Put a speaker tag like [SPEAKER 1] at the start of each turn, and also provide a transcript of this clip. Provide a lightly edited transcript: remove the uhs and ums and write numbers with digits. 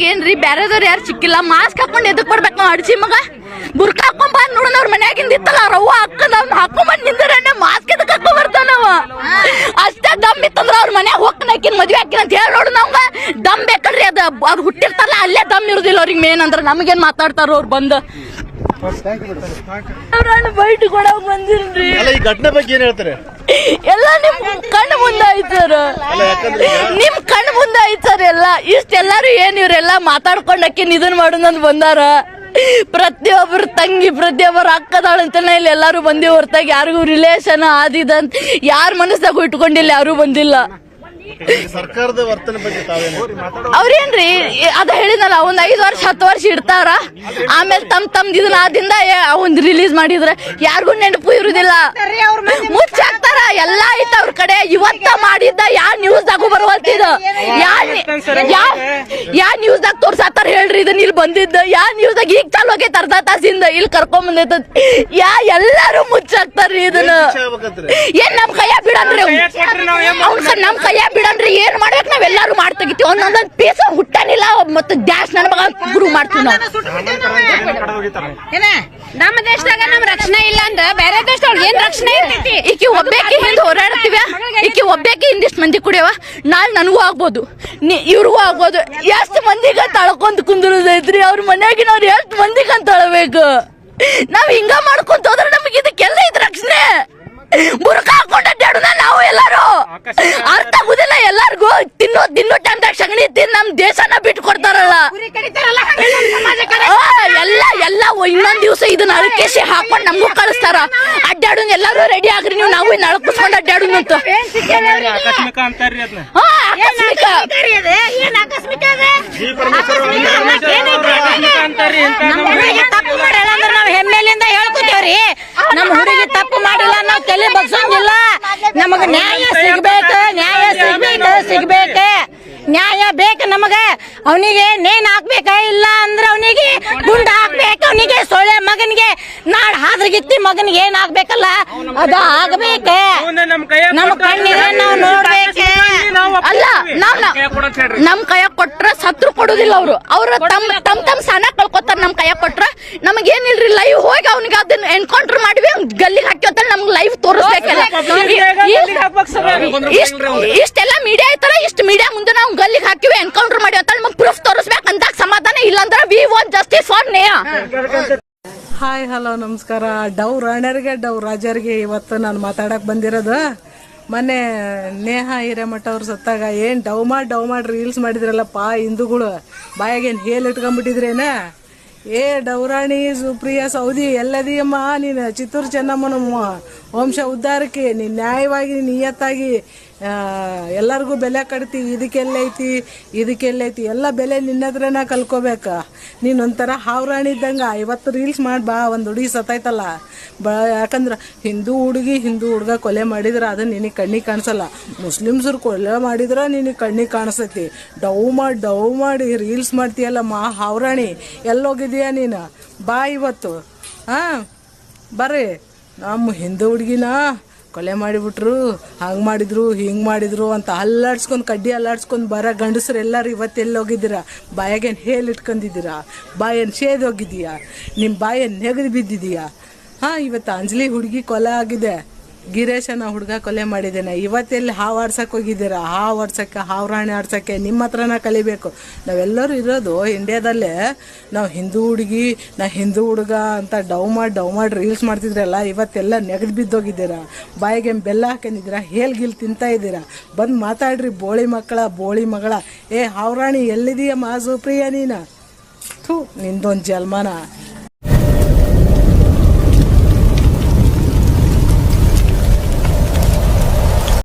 [SPEAKER 1] ಏನ್ರಿ ಬ್ಯಾರೆದವ್ರು ಯಾರು ಸಿಕ್ಕಿಲ್ಲ. ಮಾಸ್ಕ್ ಹಾಕೊಂಡ್ ಎದಕ್ ಬರ್ಬೇಕು ನಾವು ಅಡ್ಸಿ ಮಗ ಬುರ್ಕ ಹಾಕೊಂಡ್ ಬಂದ್ ನೋಡೋಣ ಅವ್ರ ಮನ್ಯಾಗಿಂದ ಇತ್ತಲ್ಲ ರವ್ವ ಹಾಕದ ಹಾಕೊಂಡ್ ನಿಂದ್ರೆ ಮಾಸ್ಕ್ ಎದಕ್ ಹಾಕೊಂಡ್ ಬರ್ತಾವ ನಾವ. ಅಷ್ಟೇ ದಮ್ ಇತ್ತಂದ್ರ ಅವ್ರ ಮನ್ಯಾಗ ಹೋಗ್ತಾನ ಹಾಕಿನ ಮದ್ವೆ ಹಾಕಿನ ಅಂತ ಹೇಳಿ ನೋಡು ನಾವ್ ದಮ್ ಬೇಕಲ್ರಿ. ಅವ್ರು ಹುಟ್ಟಿರ್ತಾರಲ್ಲ ಅಲ್ಲೇ ದಮ್ ಇರುದಿಲ್ಲ ಅವ್ರಿಗೆ. ಮೇನ್ ಅಂದ್ರ ನಮಗೇನ್ ಮಾತಾಡ್ತಾರ ಅವ್ರು ಬಂದ ಬೈಟ್ ಕೊಡಕ್ ಬಂದಿಲ್ರಿ.
[SPEAKER 2] ಈ ಘಟನೆ ಬಗ್ಗೆ ಏನ್ ಹೇಳ್ತಾರೆ?
[SPEAKER 1] ಎಲ್ಲ ನಿಮ್ ಕಣ್ಣು ಮುಂದೆ ಆಯ್ತು ಸರ್, ನಿಮ್ ಕಣ್ಣು ಮುಂದೆ ಆಯ್ತು ಸರ್. ಎಲ್ಲ ಇಷ್ಟೆಲ್ಲಾರು ಏನ್ ಇವ್ರೆಲ್ಲಾ ಮಾತಾಡ್ಕೊಂಡಕ್ಕೆ ಇದನ್ ಮಾಡೋದಂತ ಬಂದಾರ. ಪ್ರತಿಯೊಬ್ಬರು ತಂಗಿ ಪ್ರತಿಯೊಬ್ಬರು ಅಕ್ಕದಾಳಂತಾನೆ ಇಲ್ಲಿ ಎಲ್ಲಾರು ಬಂದಿ ಹೊರತಾಗ ಯಾರಿಗೂ ರಿಲೇಷನ್ ಆದಿದಂತ ಯಾರ ಮನಸ್ಸಾಗೂ ಇಟ್ಕೊಂಡಿಲ್ಲ, ಯಾರು ಬಂದಿಲ್ಲ.
[SPEAKER 2] ಸರ್ಕಾರದ ವರ್ತನೆ ಬಗ್ಗೆ
[SPEAKER 1] ಅವ್ರೇನ್ರಿ ಅದ ಹೇಳಿದ್ನಲ್ಲ, ಒಂದ್ 5 ವರ್ಷ 10 ವರ್ಷ ಇಡ್ತಾರ. ಆಮೇಲೆ ತಮ್ದು ಇದನ್ನ ಆದಿಂದ ಒಂದ್ ರಿಲೀಸ್ ಮಾಡಿದ್ರ ಯಾರಿಗೂ ನೆನಪು ಇರುದಿಲ್ಲ, ಮುಚ್ಚಾಕ್ತಾರ. ಎಲ್ಲಾ ಐತ ಅವ್ರ ಕಡೆ. ಇವತ್ತ ಮಾಡಿದ್ದ ಯಾ ನ್ಯೂಸ್ ದಾಗೂ ಬರುವಲ್ತಿದ, ಯಾ ನ್ಯೂಸ್ ದಾಗ ತೋರ್ಸಾತಾರ ಹೇಳ್ರಿ. ಇದನ್ನ ಇಲ್ಲಿ ಬಂದಿದ್ದ ಯಾ ನ್ಯೂಸ್ ದಾಗ ಈಗ ಚಾಲು ಆಗೈತೆ ಅರ್ಧ ತಾಸಿಂದ ಇಲ್ಲಿ ಕರ್ಕೊಂಡ್ ಬಂದೈತ. ಎಲ್ಲಾರು ಮುಚ್ಚಾಕ್ತಾರ್ರಿ ಇದನ್ನ. ಏನ್ ನಮ್ ಕೈಯ ಬಿಡನ್ರಿ, ನಮ್ ಕೈಯ ಬಿಡನ್ರಿ. ಏನ್ ಮಾಡ್ಬೇಕು ನಾವೆಲ್ಲಾರು ಮಾಡ್ತಗಿತ್ತೀವಿ. ಒಂದೊಂದೊಂದ್ ಪೀಸ್ ಹುಟ್ಟನಿಲ್ಲ ಮತ್ತೆ ಡ್ಯಾಶ್ ನನ್ ಮಗ ಗುರು ಮಾಡ್ತೀವಿ ನಾವು.
[SPEAKER 3] ನಮ್ಮ ದೇಶದಾಗ ನಮ್ ರಕ್ಷಣೆ ಇಲ್ಲ ಅಂದ್ರ ಬೇರೆ ದೇಶದೊಳಗೆ ಏನ್ ರಕ್ಷಣೆ ಇರ್ತೈತಿ?
[SPEAKER 1] ಈಕಿ ಒಬ್ಬೇಕಿ ಹಿಂದ್ ಹೋರಾಡ್ತೀವ, ಈಕಿ ಒಬ್ಬೇಕಿ ಹಿಂದಿಷ್ಟು ಮಂದಿ ಕುಡಿಯವ. ನಾಳೆ ನನಗೂ ಆಗ್ಬೋದು, ಇವ್ರಿಗೂ ಆಗ್ಬೋದು. ಎಷ್ಟು ಮಂದಿಗಂತ ಅಳ್ಕೊಂತ ಕುಂದಿರೋದೈತ್ರಿ. ಅವ್ರ ಮನ್ಯಾಗಿನವ್ರು ಎಷ್ಟು ಮಂದಿಗಂತ ಅಳಬೇಕು. ನಾವ್ ಹಿಂಗ ಮಾಡ್ಕೊಂತ ಹೋದ್ರೆ ನಮಗೆ ಇದಕ್ಕೆಲ್ಲ ಇದ್ ರಕ್ಷಣೆ. ಬುರ್ಕ ಹಾಕೊಂಡ ಅಡ್ಡಾಡುದ ನಾವು ಎಲ್ಲಾರು ಅರ್ಥ ಆಗುದಿಲ್ಲ ಎಲ್ಲಾರ್ಗು. ತಿನ್ನೋ ಟೈಮ್ದಾಗ ಸಗಣಿ ತಿಂದು ನಮ್ ದೇಶನ ಬಿಟ್ಟು ಕೊಡ್ತಾರಲ್ಲ ಎಲ್ಲ ಇನ್ನೊಂದ್ ದಿವ್ಸ ಇದನ್ನ ಅಳಕೇಸಿ ಹಾಕೊಂಡ್ ನಮಗೂ ಕಳಿಸ್ತಾರ. ಅಡ್ಡಾಡು ಎಲ್ಲಾರು ರೆಡಿ ಆಗ್ರಿ ನೀವು, ನಾವು ಇನ್ನು ಅಳಕಿಸ್ಕೊಂಡ್ ಅಡ್ಡಾಡು ಅಂತ.
[SPEAKER 3] ನಾವ್ ಹೆಮ್ಮೆಲಿಂದ ಹೇಳ್ಕೊತೇವ್ರಿ, ನಮ್ಮ ಹುಡುಗಿ ತಪ್ಪು ಮಾಡಿಲ್ಲ, ನಾವ್ ತಲೆ ಬಗ್ಸಂಗಿಲ್ಲ. ನಮಗ ನ್ಯಾಯ ಸಿಗ್ಬೇಕು, ನ್ಯಾಯ ಸಿಗ್ಬೇಕು, ನ್ಯಾಯ ಬೇಕು ನಮಗ. ಅವನಿಗೆ ನೇನ್ ಹಾಕ್ಬೇಕ, ಇಲ್ಲ ಅಂದ್ರ ಅವನಿಗೆ ಗುಂಡ ಹಾಕ್ಬೇಕು. ಅವನಿಗೆ ಸೊಳ್ಳೆ ಮಗನಿಗೆ ನಾಡ್ ಹಾದ್ರಗಿತ್ತಿ ಮಗನಿಗೆ ಏನ್ ಆಗ್ಬೇಕಲ್ಲ ಅದ ಆಗ್ಬೇಕ. ನಮ್ ಕಣ್ಣಿಗೆ ನಾವ್ ನೋಡ್ಬೇಕ.
[SPEAKER 1] ಅಲ್ಲ ನಮ್ ಕೈಯ ಕೊಟ್ರ ಸತ್ರು ಕೊಡುದಿಲ್ಲ ಅವ್ರು. ಅವ್ರ ತಮ್ ಸಣ್ಣ ಕಳ್ಕೊತಾರ. ನಮ್ ಕೈಯ ಕೊಟ್ರ ನಮಗೇನಿಲ್ರಿ, ಲೈವ್ ಹೋಗಿ ಅವ್ನಿಗೆ ಅದನ್ನ ಎನ್ಕೌಂಟರ್ ಮಾಡಿವಿ, ಗಲ್ಲಿಗೆ ಹಾಕಿವತ್ತ ನಮ್ಗೆ ಲೈವ್ ತೋರಿಸ್ಬೇಕಲ್ಲ. ಇಷ್ಟೆಲ್ಲ ಮೀಡಿಯಾ ಐತಲ್ಲ, ಇಷ್ಟ ಮೀಡಿಯಾ ಮುಂದೆ ನಾವು ಗಲ್ಲಿಗೆ ಹಾಕಿವಿ, ಎನ್ಕೌಂಟರ್ ಮಾಡಿ ಅಂತ ನಮ್ಗೆ ಪ್ರೂಫ್ ತೋರಿಸ್ಬೇಕು ಅಂದಾಗ ಸಮಾಧಾನ. ಇಲ್ಲಾಂದ್ರೆ we want justice for Neha.
[SPEAKER 4] Hi hello ನಮಸ್ಕಾರ. ಡವ್ ರಾಣ್ಯರಿಗೆ ಡವ್ ರಾಜರಿಗೆ ಇವತ್ತು ನಾನು ಮಾತಾಡಕ್ ಬಂದಿರೋದು. ಮೊನ್ನೆ ನೇಹಾ ಹಿರೇಮಠ ಅವ್ರು ಸತ್ತಾಗ ಏನು ಡವ್ ಮಾಡಿ ರೀಲ್ಸ್ ಮಾಡಿದ್ರಲ್ಲಪ್ಪ ಹಿಂದೂಗಳು. ಬಾಯಾಗೇನು ಹೇಲ್ ಇಟ್ಕೊಂಡ್ಬಿಟ್ಟಿದ್ರೇನ? ಡೌರಾಣಿ ಸುಪ್ರಿಯಾ ಸೌದಿ ಎಲ್ಲದಿಯಮ್ಮ ನೀನು ಚಿತ್ತೂರು ಚೆನ್ನಮ್ಮನ ವಂಶ ಉದ್ಧಾರಕ್ಕೆ ನೀನು ನ್ಯಾಯವಾಗಿ ನಿಯತ್ತಾಗಿ ಎಲ್ಲರಿಗೂ ಬೆಲೆ ಕಟ್ತಿ. ಇದಕ್ಕೆಲ್ಲೈತಿ ಎಲ್ಲ ಬೆಲೆ ನಿನ್ನದ್ರನ ಕಲ್ಕೋಬೇಕ. ನೀನು ಒಂಥರ ಹಾವ್ರಾಣಿ ಇದ್ದಂಗ. ಇವತ್ತು ರೀಲ್ಸ್ ಮಾಡಿ ಬಾ, ಒಂದು ಹುಡುಗಿ ಸತ್ತಾಯ್ತಲ್ಲ ಯಾಕಂದ್ರೆ ಹಿಂದೂ ಹುಡುಗ ಕೊಲೆ ಮಾಡಿದ್ರೆ ಅದು ನಿನಗೆ ಕಣ್ಣಿಗೆ ಕಾಣಿಸಲ್ಲ. ಮುಸ್ಲಿಮ್ಸರು ಕೊಲೆ ಮಾಡಿದ್ರೆ ನಿನಗೆ ಕಣ್ಣಿಗೆ ಕಾಣಿಸ್ತೈತಿ. ಡವ್ ಮಾಡಿ ರೀಲ್ಸ್ ಮಾಡ್ತೀಯಲ್ಲ ಹಾವ್ರಾಣಿ, ಎಲ್ಲೋಗಿದೀಯ ನೀನು? ಬಾ ಇವತ್ತು. ಬರ್ರಿ, ನಮ್ಮ ಹಿಂದೂ ಹುಡುಗಿನ ಕೊಲೆ ಮಾಡಿಬಿಟ್ರು, ಹಂಗೆ ಮಾಡಿದ್ರು ಹಿಂಗೆ ಮಾಡಿದ್ರು ಅಂತ ಕಡ್ಡಿ ಅಲ್ಲಾಡ್ಸ್ಕೊಂಡು ಬರೋ ಗಂಡಸ್ರು ಎಲ್ಲರೂ ಇವತ್ತೆಲ್ಲಿ ಹೋಗಿದ್ದೀರಾ? ಬಾಯಾಗೇನು ಹೇಲ್ ಇಟ್ಕೊಂಡಿದ್ದೀರಾ? ಬಾಯೇನು ಸೇದ್ ಹೋಗಿದ್ದೀಯಾ? ನಿಮ್ಮ ಬಾಯೇನು ನೆಗದು ಬಿದ್ದಿದೀಯಾ? ಇವತ್ತು ಅಂಜಲಿ ಹುಡುಗಿ ಕೊಲೆ ಆಗಿದೆ, ಗಿರೀಶನ ಹುಡುಗ ಕೊಲೆ ಮಾಡಿದ್ದೇನೆ. ಇವತ್ತೆಲ್ಲಿ ಹಾವು ಆಡ್ಸಕ್ಕೆ ಹೋಗಿದ್ದೀರಾ? ಹಾವು ಆಡ್ಸಕ್ಕೆ, ಹಾವ್ರಾಣಿ ಆಡ್ಸಕ್ಕೆ ನಿಮ್ಮ ಹತ್ರನ ಕಲಿಬೇಕು. ನಾವೆಲ್ಲರೂ ಇರೋದು ಇಂಡಿಯಾದಲ್ಲೇ. ನಾವು ಹಿಂದೂ ಹುಡುಗ ಅಂತ ಡವ್ ಮಾಡಿ ರೀಲ್ಸ್ ಮಾಡ್ತಿದ್ರಲ್ಲ, ಇವತ್ತೆಲ್ಲ ನೆಗದು ಬಿದ್ದೋಗಿದ್ದೀರಾ. ಬಾಯಿಗೆ ಬೆಲ್ಲ ಹಾಕೊಂಡಿದ್ದೀರಾ, ಹೇಲ್ಗಿಲ್ ತಿಂತಾ ಇದ್ದೀರಾ. ಬಂದು ಮಾತಾಡ್ರಿ ಬೋಳಿ ಮಗಳ. ಹಾವ್ರಾಣಿ ಎಲ್ಲಿದೀಯ ಸುಪ್ರಿಯ ನೀನು? ನಿಂದೊಂದು ಜಲ್ಮಾನ.